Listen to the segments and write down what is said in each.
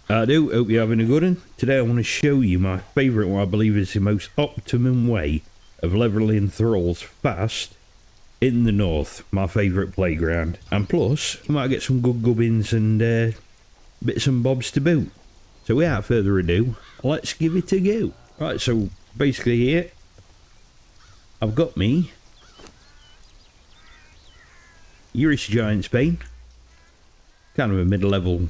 I do hope you're having a good one. Today I want to show you my favourite, what I believe is the most optimum way of levelling thralls fast in the north. My favourite playground. And plus, you might get some good gubbins and bits and bobs to boot. So without further ado, let's give it a go. Right, so basically here, I've got me Eurus Giant Spain. Kind of a mid-level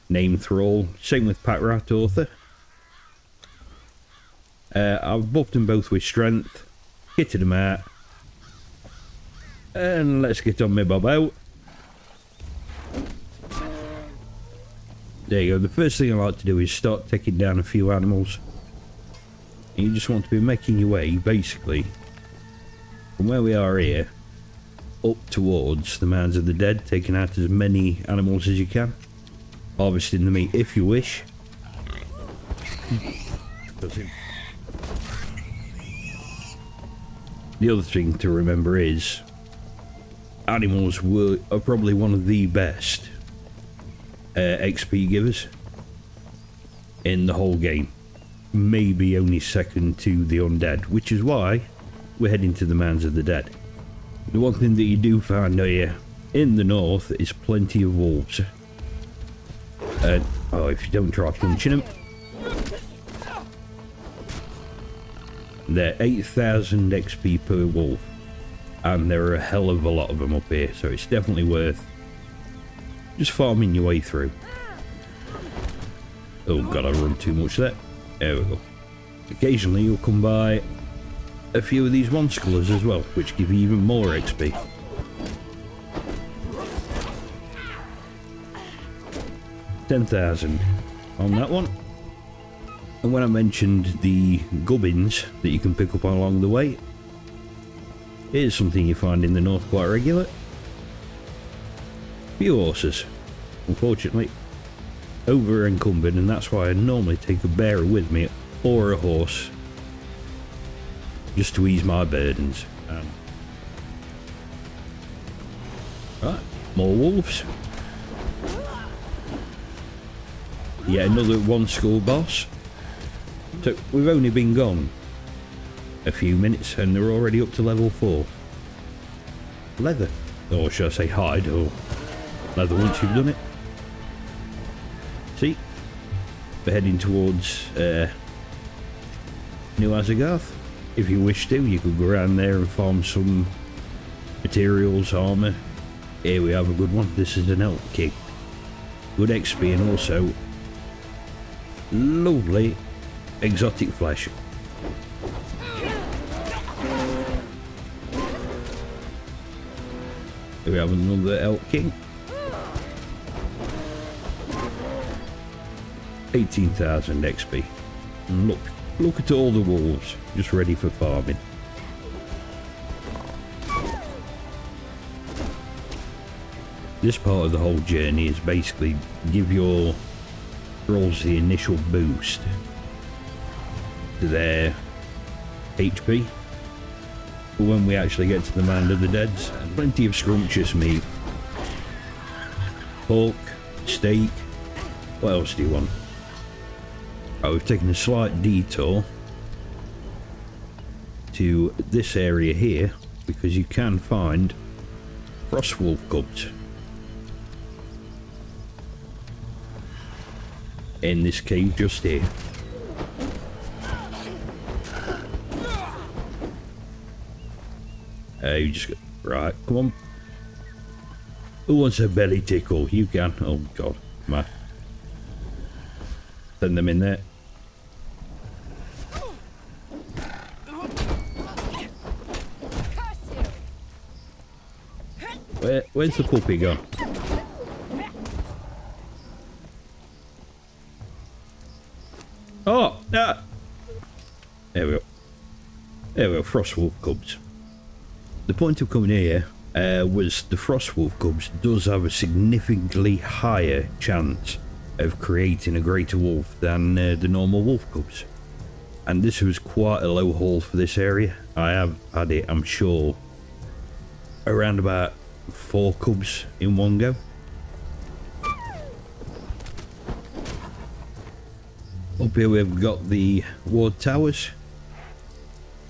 name thrall. Same with Pack Rat Author. I've buffed them both with strength. Kitted them out. And let's get on my bob out. There you go. The first thing I like to do is start taking down a few animals. And you just want to be making your way, basically, from where we are here, up towards the Mounds of the Dead, taking out as many animals as you can. Harvesting the meat if you wish. The other thing to remember is animals are probably one of the best XP givers in the whole game. Maybe only second to the undead, which is why we're heading to the Mounds of the Dead. The one thing that you do find here in the north is plenty of wolves. Oh, if you don't try punching them. They're 8,000 XP per wolf. And there are a hell of a lot of them up here, so it's definitely worth just farming your way through. Oh god, I run too much there. There we go. Occasionally you'll come by a few of these monstrous as well, which give you even more XP. $10,000 on that one. And when I mentioned the gubbins that you can pick up along the way, here's something you find in the north quite regular. Few horses. Unfortunately, over encumbered, and that's why I normally take a Barrow with me or a horse, just to ease my burdens. Right, more wolves. Yeah, another one school boss. So we've only been gone a few minutes and they're already up to level 4. Leather. Or should I say hide, or leather once you've done it. See? We're heading towards New Azagarth. If you wish to, you could go around there and farm some materials, armour. Here we have a good one. This is an elk king. Good XP and also lovely exotic flesh. Here we have another elk king. 18,000 XP. And look at all the wolves just ready for farming. This part of the whole journey is basically give your thralls the initial boost to their HP. But when we actually get to the Mound of the Deads, plenty of scrumptious meat. Pork, steak. What else do you want? Oh, we've taken a slight detour to this area here because you can find frost wolf cubs in this cave just here. You just got, right, come on. Who wants a belly tickle? You can. Oh god, come on. Send them in there. Where's the puppy gone? Oh, ah. There we go. There we go, frost wolf cubs. The point of coming here was the frost wolf cubs does have a significantly higher chance of creating a greater wolf than the normal wolf cubs. And this was quite a low haul for this area. I have had it, I'm sure, around about 4 cubs in one go. Up here we've got the ward towers,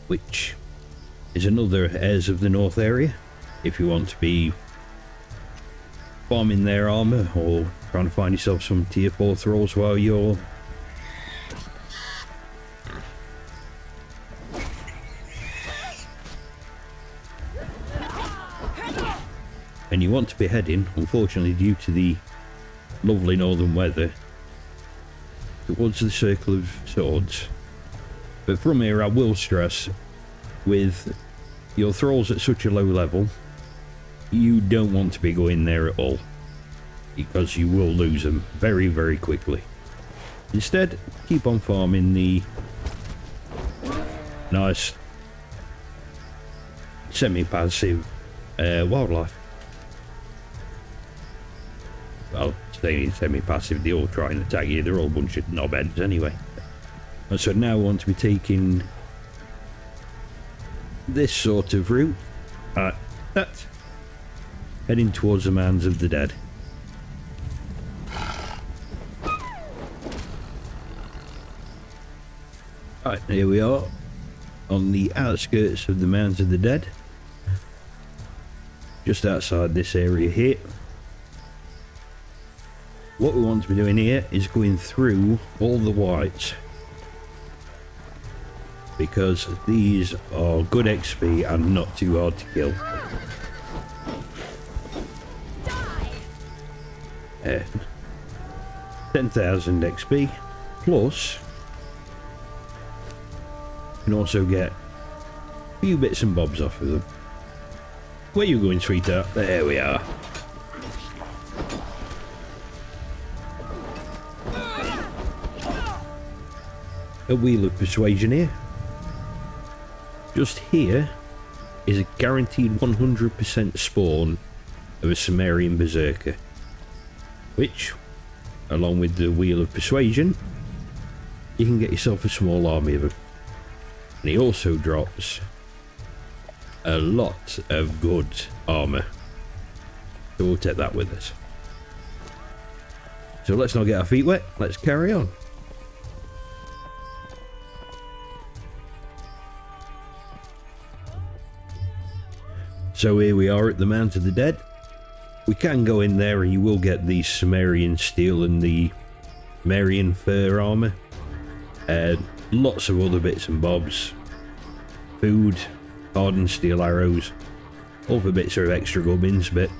which is another Heirs of the North area if you want to be farming their armour or trying to find yourself some tier 4 thralls while you're and you want to be heading, unfortunately due to the lovely northern weather, towards the Circle of Swords. But from here I will stress, with your thralls at such a low level, you don't want to be going there at all, because you will lose them very, very quickly. Instead, keep on farming the nice semi-passive wildlife. Well, staying semi-passive, they all try and attack you, they're all a bunch of knobheads anyway. And so now I want to be taking this sort of route, that, heading towards the Mounds of the Dead. Right, here we are, on the outskirts of the Mounds of the Dead, just outside this area here. What we want to be doing here is going through all the whites, because these are good XP and not too hard to kill. 10,000 XP, plus you can also get a few bits and bobs off of them. Where you going, sweetheart? There we are. A Wheel of Persuasion here. Just here is a guaranteed 100% spawn of a Sumerian Berserker, which, along with the Wheel of Persuasion, you can get yourself a small army of them. And he also drops a lot of good armour, so we'll take that with us. So let's not get our feet wet, let's carry on. So here we are at the Mount of the Dead. We can go in there and you will get the Sumerian steel and the Marian fur armour. Lots of other bits and bobs. Food, hardened steel arrows, all for bits of extra gubbins, but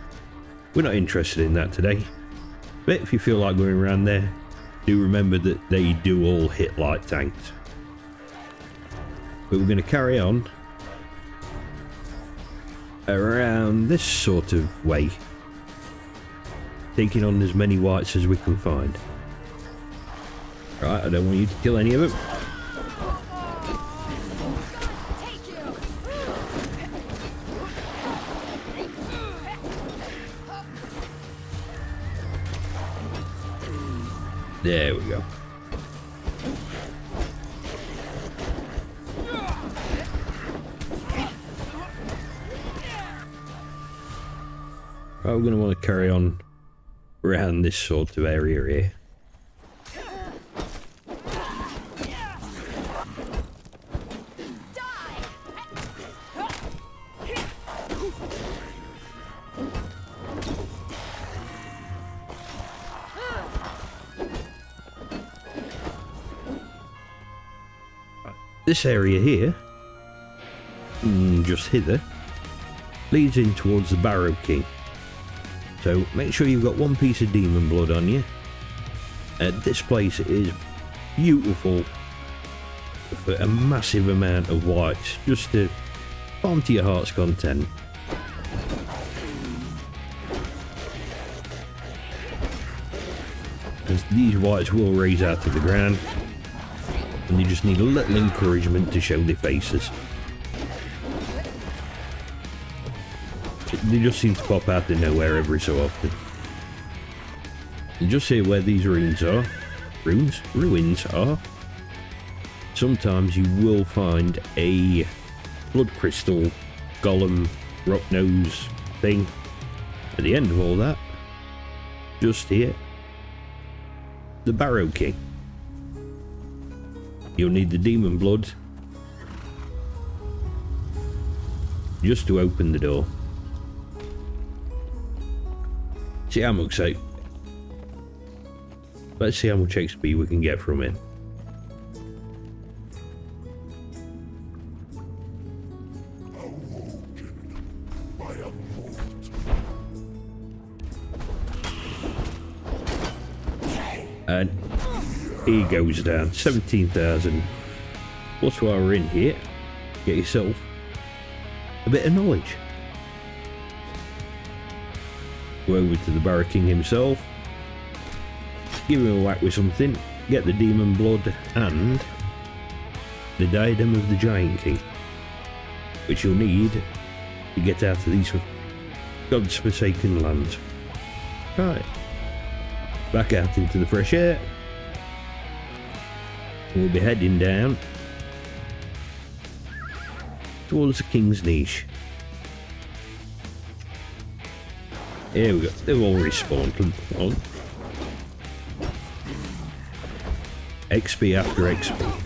we're not interested in that today. But if you feel like going around there, do remember that they do all hit like tanks. But we're going to carry on around this sort of way, taking on as many whites as we can find. Right, I don't want you to kill any of them. There we go. Right, we're going to want to carry on around this sort of area here. This area here, just hither, leads in towards the Barrow King. So make sure you've got one piece of demon blood on you. This place is beautiful for a massive amount of whites, just to farm to your heart's content. As these whites will raise out of the ground, and you just need a little encouragement to show their faces. They just seem to pop out of nowhere every so often. And just here where these ruins are, sometimes you will find a blood crystal golem rock nose thing. At the end of all that, just here, the Barrow King. You'll need the demon blood just to open the door. See how much let's see how much XP we can get from it. And he goes down 17,000. Plus while we're in here, get yourself a bit of knowledge. Go over to the Barrow King himself, give him a whack with something, get the demon blood and the diadem of the Giant King, which you'll need to get out of these God's forsaken lands. Right, back out into the fresh air. We'll be heading down towards the King's Niche. Here we go, they've all respawned. On. XP after XP.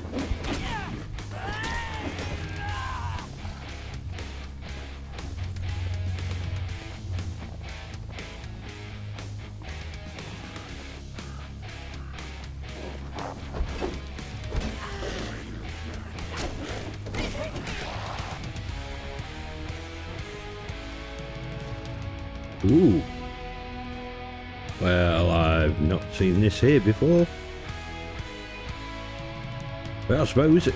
Ooh. Well, I've not seen this here before. But I suppose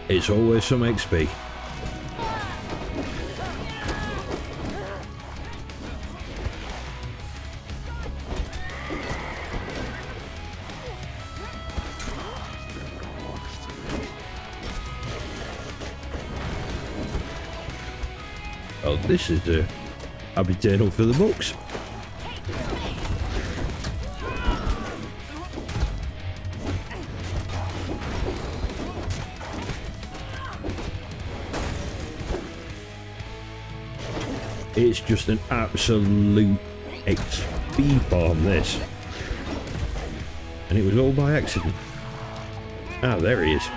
it's always some XP. Oh, this is a... I'll be turning up for the books. It's just an absolute XP farm, this. And it was all by accident. Ah, there he is.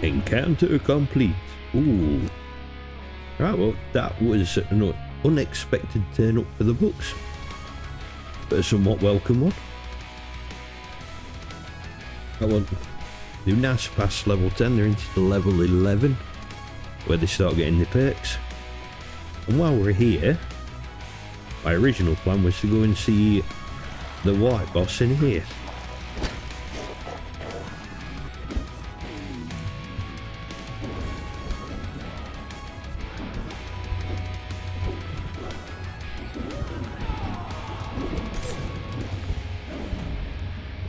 Encounter complete. Ooh. Right, well, that was an unexpected turn up for the books. But a somewhat welcome one. That one. They've now surpassed level 10, they're into the level 11, where they start getting the perks. And while we're here, my original plan was to go and see the white boss in here.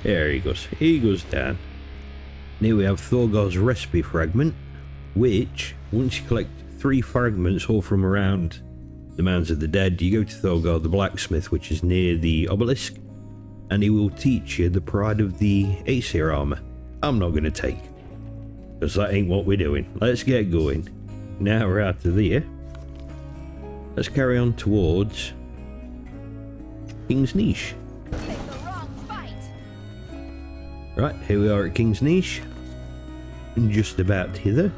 There he goes down. Now we have Thorgar's recipe fragment, which, once you collect 3 fragments all from around the Mounds of the Dead, you go to Thorgar the blacksmith, which is near the obelisk, and he will teach you the pride of the Aesir armor. I'm not going to take, because that ain't what we're doing. Let's get going. Now we're out of there. Let's carry on towards King's Niche. Right, here we are at King's Niche, and just about hither.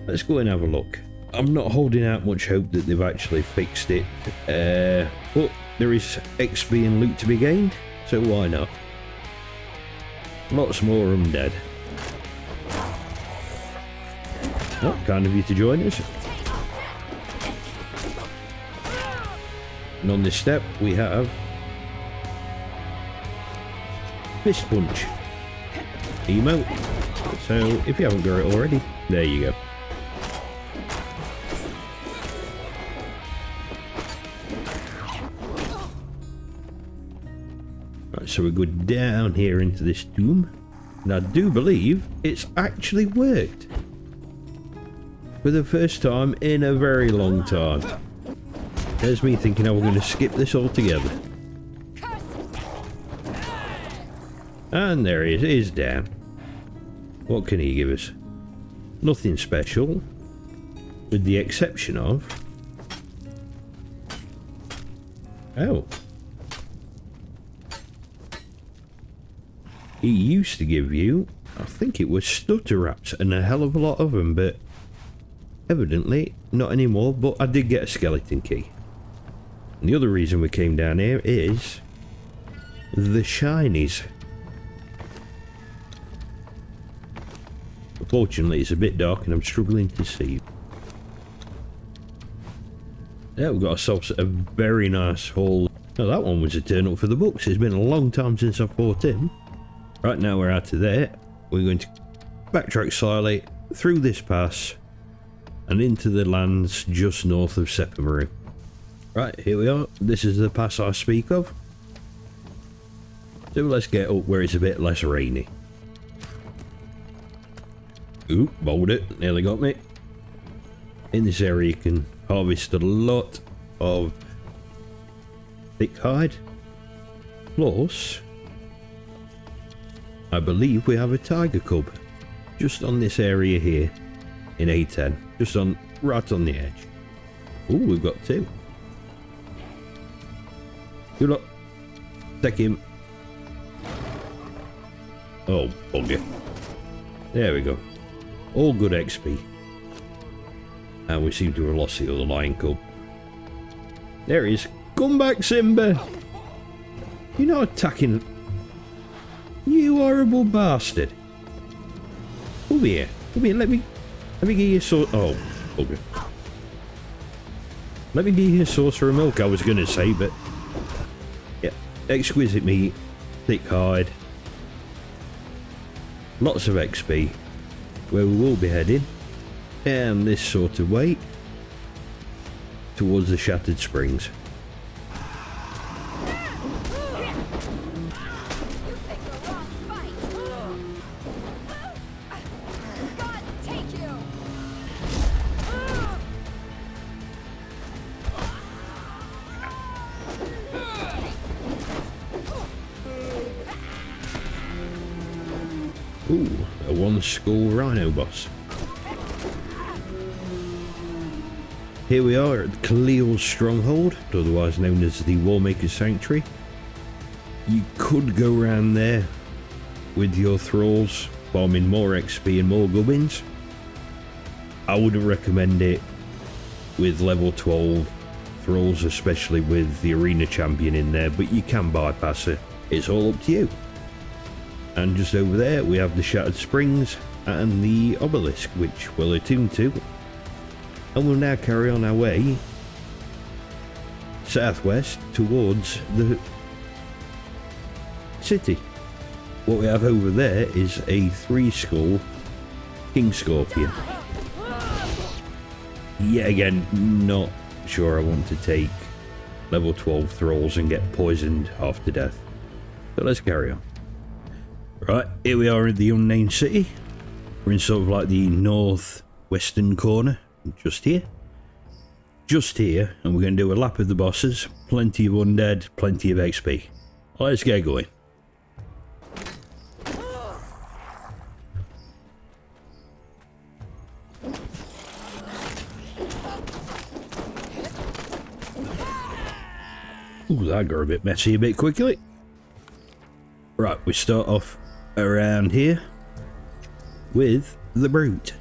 Let's go and have a look. I'm not holding out much hope that they've actually fixed it, but there is XP and loot to be gained, so why not? Lots more undead. Well, kind of you to join us. And on this step we have Fist Punch emote, so if you haven't got it already, there you go. Right, so we go down here into this tomb, and I do believe it's actually worked for the first time in a very long time. There's me thinking, oh, we're going to skip this altogether. And there he is, he's down. What can he give us? Nothing special, with the exception of... He used to give you, I think it was stutter wraps and a hell of a lot of them, but evidently not anymore. But I did get a skeleton key. And the other reason we came down here is the shinies. Unfortunately, it's a bit dark and I'm struggling to see. Yeah, we've got ourselves a very nice haul. Now that one was a turn up for the books. It's been a long time since I fought him. Right now we're out of there. We're going to backtrack slightly through this pass and into the lands just north of Sepamaru. Right, here we are. This is the pass I speak of. So let's get up where it's a bit less rainy. Ooh, bowled it. Nearly got me. In this area you can harvest a lot of thick hide. Plus, I believe we have a tiger cub just on this area here in A10. Just on, right on the edge. Ooh, we've got two. Good luck. Take him. Oh, bugger. There we go. All good XP. And we seem to have lost the other lion cub. There he is. Come back, Simba. You're not attacking. You horrible bastard. Come here. Come here. Let me get you a saucer. Oh, bugger. Let me get you a saucer of milk, I was going to say, but yeah, exquisite meat, thick hide, lots of XP. Where we will be heading down this sort of way towards the Shattered Springs. Ooh, a one-skull rhino boss. Here we are at Khalil's Stronghold, otherwise known as the Warmaker's Sanctuary. You could go around there with your thralls, farming more XP and more gubbins. I wouldn't recommend it with level 12 thralls, especially with the arena champion in there, but you can bypass it. It's all up to you. And just over there we have the Shattered Springs and the obelisk, which we'll attune to. And we'll now carry on our way southwest towards the city. What we have over there is a 3-skull king scorpion. Yet again, not sure I want to take level 12 thralls and get poisoned half to death. So let's carry on. Right, here we are in the Unnamed city. We're in sort of like the northwestern corner, just here, and we're going to do a lap of the bosses. Plenty of undead, plenty of XP. Let's get going. Ooh, that got a bit messy a bit quickly. Right, we start off around here with the brute.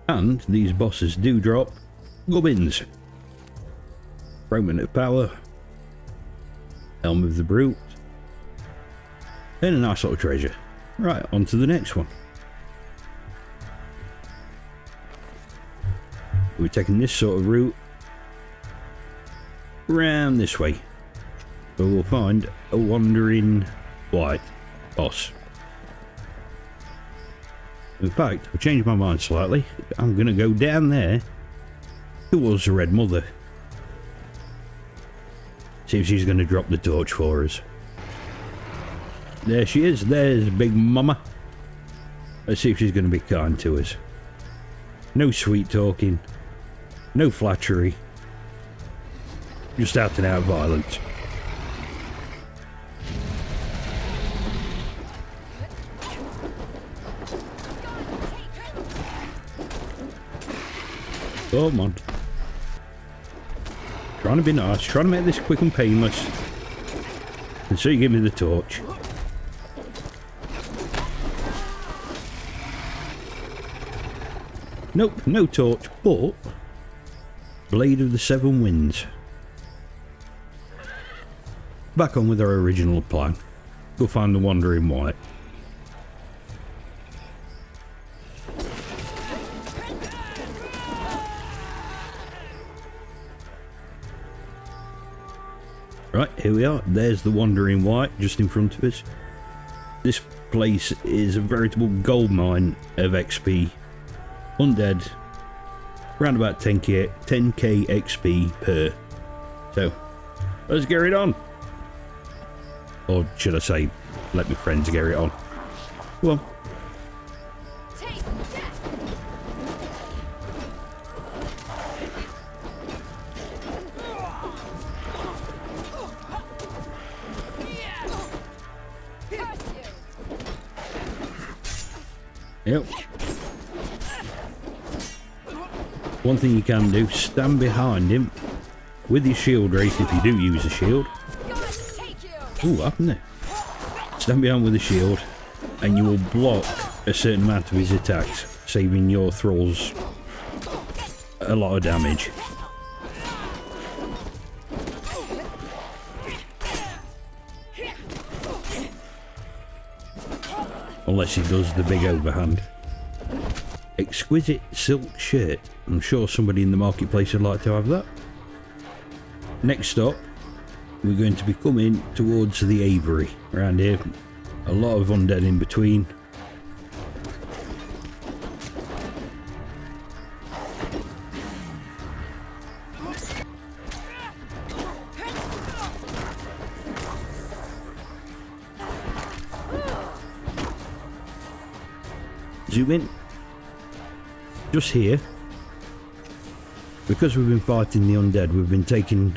And these bosses do drop gubbins. Fragment of power, helm of the brute, and a nice little treasure. Right, on to the next one. We're taking this sort of route round this way, where we'll find a wandering white boss. In fact, I've changed my mind slightly. I'm going to go down there towards the Red Mother. See if she's going to drop the torch for us. There she is. There's Big Mama. Let's see if she's going to be kind to us. No sweet talking. No flattery. Just out and out violence. Come on. Trying to be nice, trying to make this quick and painless. And so you give me the torch. Nope, no torch, but Blade of the Seven Winds. Back on with our original plan. Go find the Wandering Wight. Right, here we are. There's the Wandering Wight just in front of us. This place is a veritable goldmine of XP. Undead, around about 10k XP per. So, let's get it on. Or should I say, let my friends get it on. Come on. Yep. One thing you can do, stand behind him with your shield raised if you do use a shield. Ooh, what happened there? Stand behind with a shield and you will block a certain amount of his attacks, saving your thralls a lot of damage. Unless he does the big overhand. Exquisite silk shirt. I'm sure somebody in the marketplace would like to have that. Next stop, we're going to be coming towards the aviary. Around here, a lot of undead in between. Zoom in. Just here, because we've been fighting the undead, we've been taking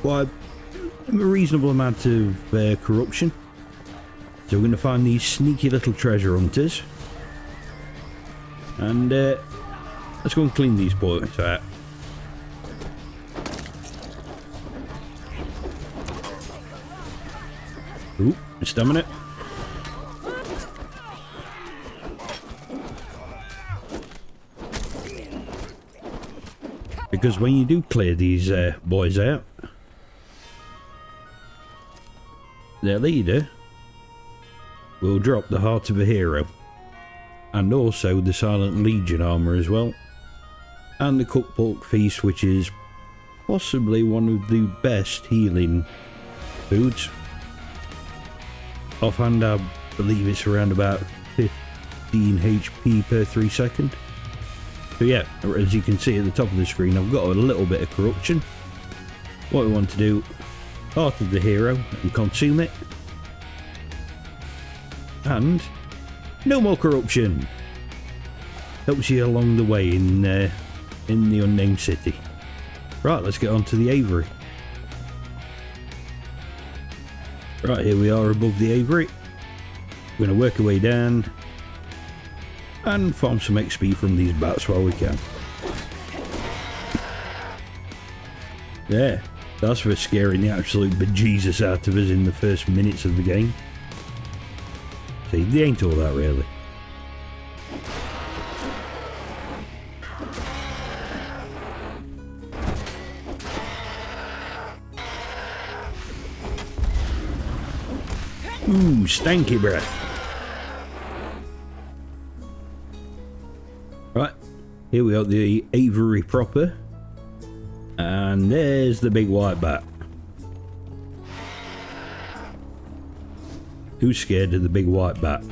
quite a reasonable amount of corruption. So we're going to find these sneaky little treasure hunters. And let's go and clean these boys out. Ooh, stamina. Because when you do clear these boys out, their leader will drop the heart of a hero, and also the Silent Legion armor as well, and the cooked pork feast, which is possibly one of the best healing foods. Offhand, I believe it's around about 15 HP per 3 seconds. So yeah, as you can see at the top of the screen, I've got a little bit of corruption. What we want to do, heart of the hero, and consume it. And no more corruption. Helps you along the way in the unnamed city. Right, let's get on to the aviary. Right, here we are above the aviary. We're going to work our way down and farm some XP from these bats while we can. There, that's for scaring the absolute bejesus out of us in the first minutes of the game. See, they ain't all that really. Ooh, stanky breath. Right, here we are, the aviary proper, and there's the big white bat. Who's scared of the big white bat?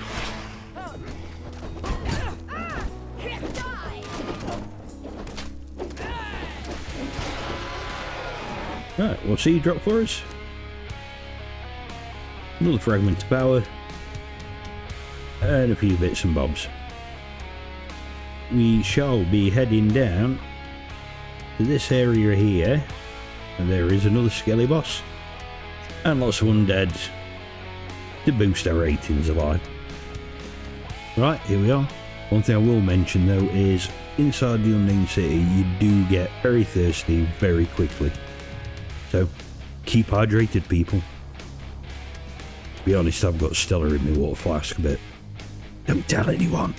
Right, what's he drop for us? Another fragment of power, and a few bits and bobs. We shall be heading down to this area here, and there is another skelly boss and lots of undead to boost our ratings alive. Right, here we are. One thing I will mention though is inside the Unnamed City, you do get very thirsty very quickly. So, keep hydrated, people. To be honest, I've got Stella in my water flask, but don't tell anyone.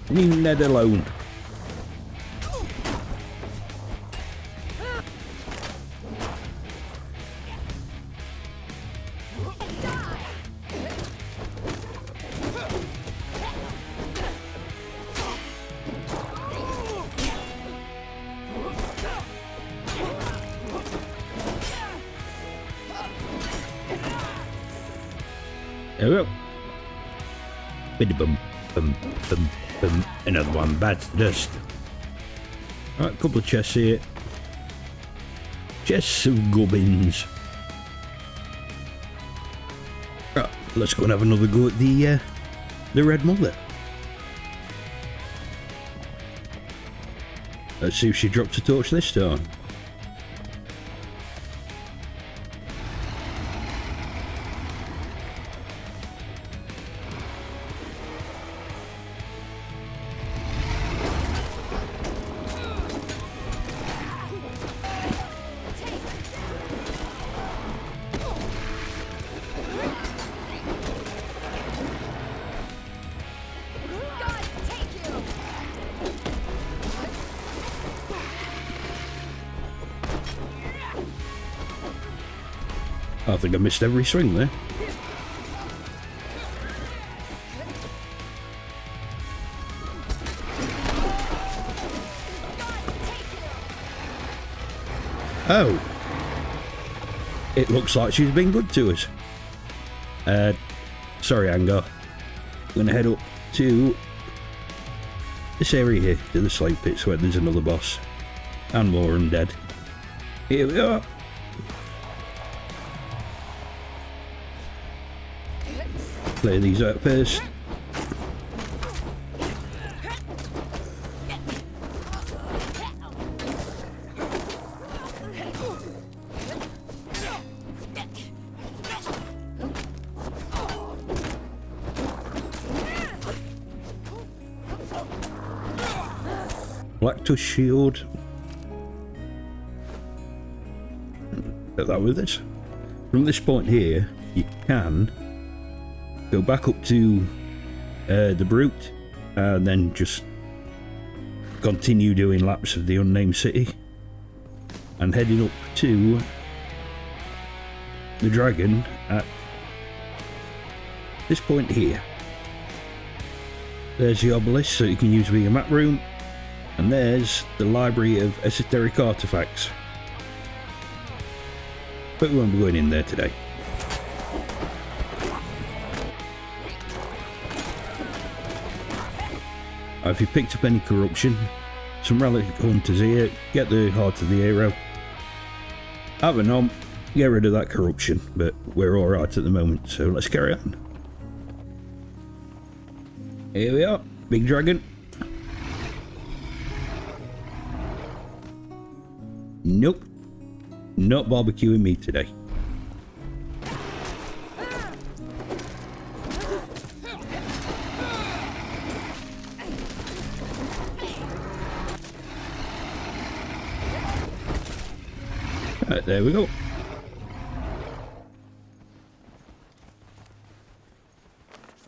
Leave Ned alone. There we go. Biddy bum, bum, bum, bum. Another one bites the dust. Alright, couple of chests here. Chests of gubbins. Right, let's go and have another go at the Red Mother. Let's see if she drops a torch this time. I think I missed every swing there. Oh. It looks like she's been good to us. Sorry, Angar. I'm going to head up to this area here, to the slave pits where there's another boss. And more undead. Here we are. Clear these out first. Black-tusk shield. Get that with us. From this point here, you can go back up to the Brute and then just continue doing laps of the Unnamed City and heading up to the Dragon at this point here. There's the obelisk, so you can use via map room, and there's the library of esoteric artifacts, but we won't be going in there today. If you picked up any corruption, some relic hunters here, get the heart of the hero. Have a nom, get rid of that corruption, but we're alright at the moment, so let's carry on. Here we are, big dragon. Nope, not barbecuing me today. Right, there we go.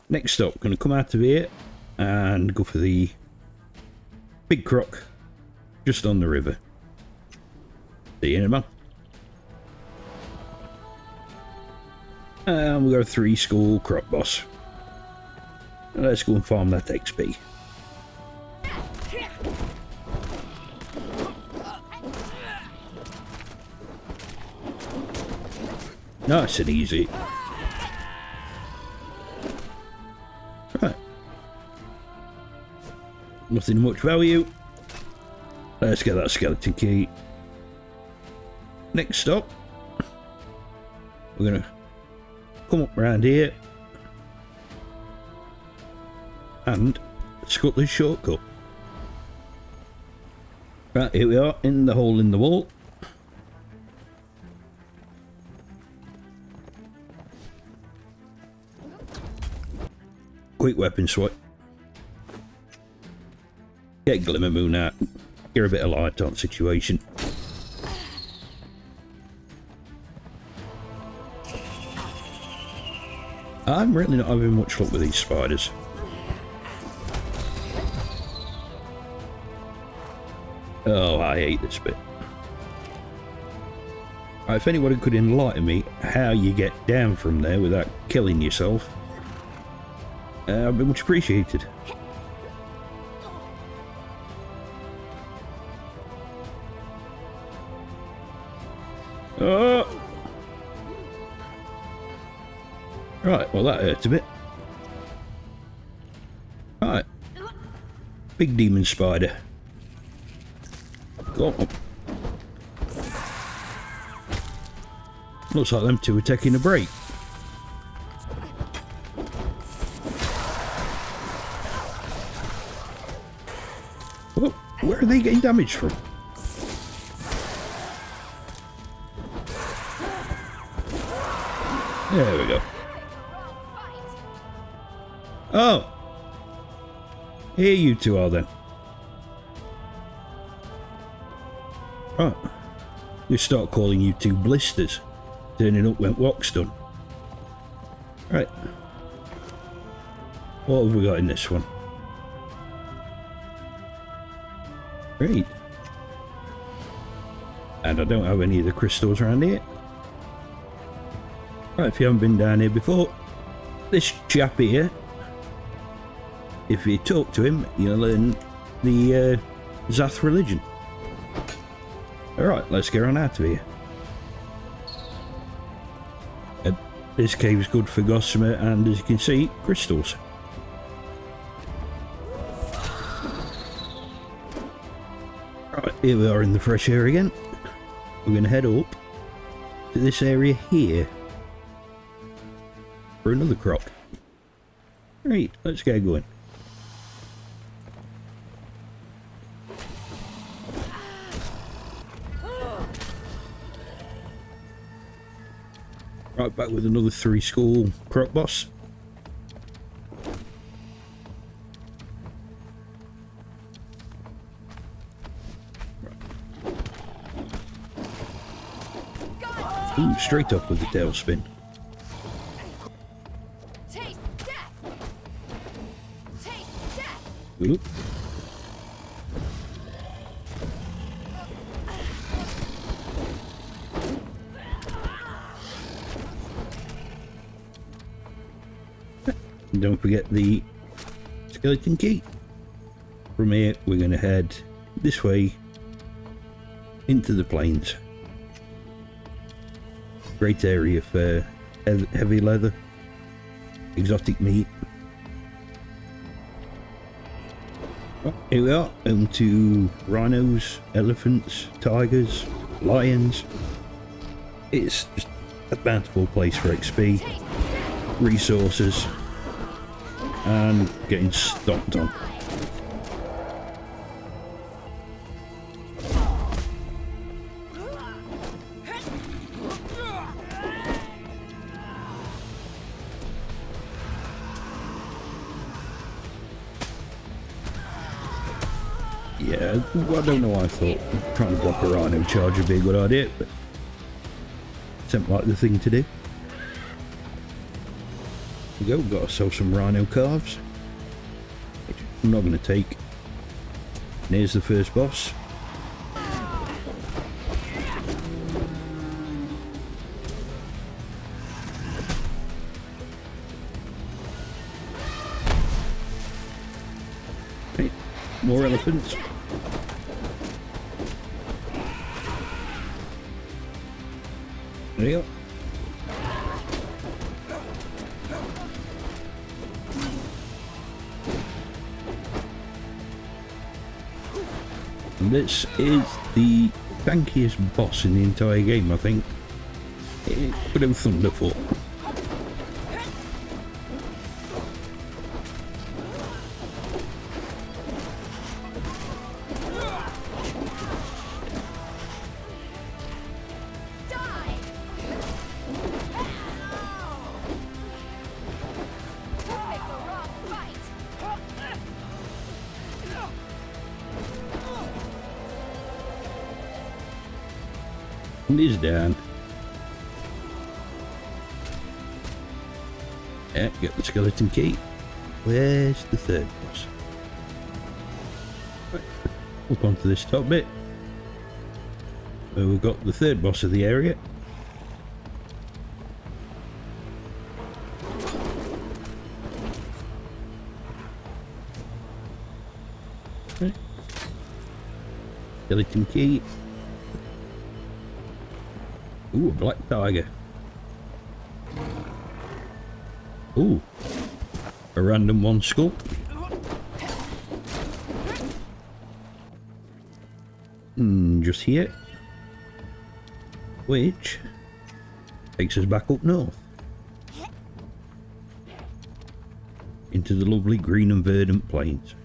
Next stop, going to come out of here and go for the big croc just on the river. See you in a minute. And we'll go 3 school croc boss. Let's go and farm that XP. Nice and easy. Right. Nothing much value. Let's get that skeleton key. Next stop, we're going to come up around here and scut this shortcut. Right, here we are in the hole in the wall. quick weapon swap. Get Glimmer Moon out. Get a bit of light on situation. I'm really not having much luck with these spiders. Oh, I hate this bit. If anybody could enlighten me how you get down from there without killing yourself, I'd be much appreciated. Oh! Right, well that hurts a bit. Right. Big demon spider. Go on. Looks like them two are taking a break. Oh, where are they getting damaged from? There we go. Oh! Here you two are then. Right. You start calling you two blisters. Turning up when walk's done. Right. What have we got in this one? Great. And I don't have any of the crystals around here. Right, if you haven't been down here before, this chap here, if you talk to him, you'll learn the Zath religion. Alright, let's get on out of here. This cave's good for gossamer and, as you can see, crystals. Right, here we are in the fresh air again. We're going to head up to this area here for another croc. Right, let's get going. Right, back with another 3 skull croc boss. Ooh, straight up with the tail spin. Oop. Don't forget the skeleton key. From here we're going to head this way into the plains. Great area for heavy leather, exotic meat. Well, here we are, home to rhinos, elephants, tigers, lions. It's just a bountiful place for XP, resources, and getting stomped on. Yeah, I don't know why I thought trying to block a rhino charge would be a good idea, but it seemed like the thing to do. There we go, we've got ourselves some rhino calves, which I'm not going to take. And here's the first boss. Okay, more elephants. There you go. This is the tankiest boss in the entire game, I think. But it was Thunderfoot. And he's down. Yeah, get the skeleton key. Where's the third boss? Right, up onto this top bit. Where we've got the third boss of the area. Right. Skeleton key. Ooh, a black tiger. Ooh, a random one skull. Just here. Which takes us back up north. Into the lovely green and verdant plains.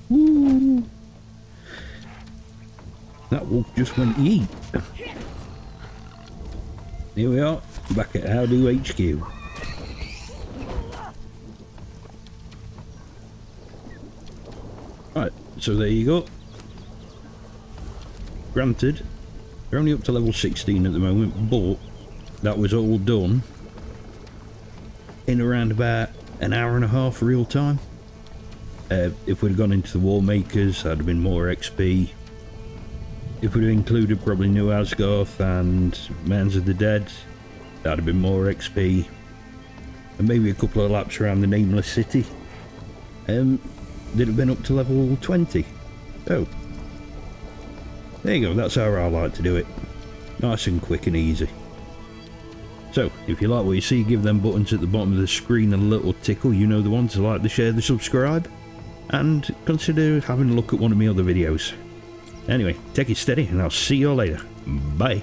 Woo! That wolf just went eat. Here we are, back at OwDo HQ. Right, so there you go. Granted, they're only up to level 16 at the moment, but that was all done in around about an hour and a half real time. If we'd have gone into the War Makers, that'd have been more XP. If we'd have included probably New Asgarth and Mounds of the Dead, that'd have been more XP. And maybe a couple of laps around the Nameless City. They'd have been up to level 20. So, there you go, that's how I like to do it. Nice and quick and easy. So, if you like what you see, give them buttons at the bottom of the screen a little tickle. You know the ones, like, the share, the subscribe. And consider having a look at one of my other videos. Anyway, take it steady and I'll see you all later. Bye.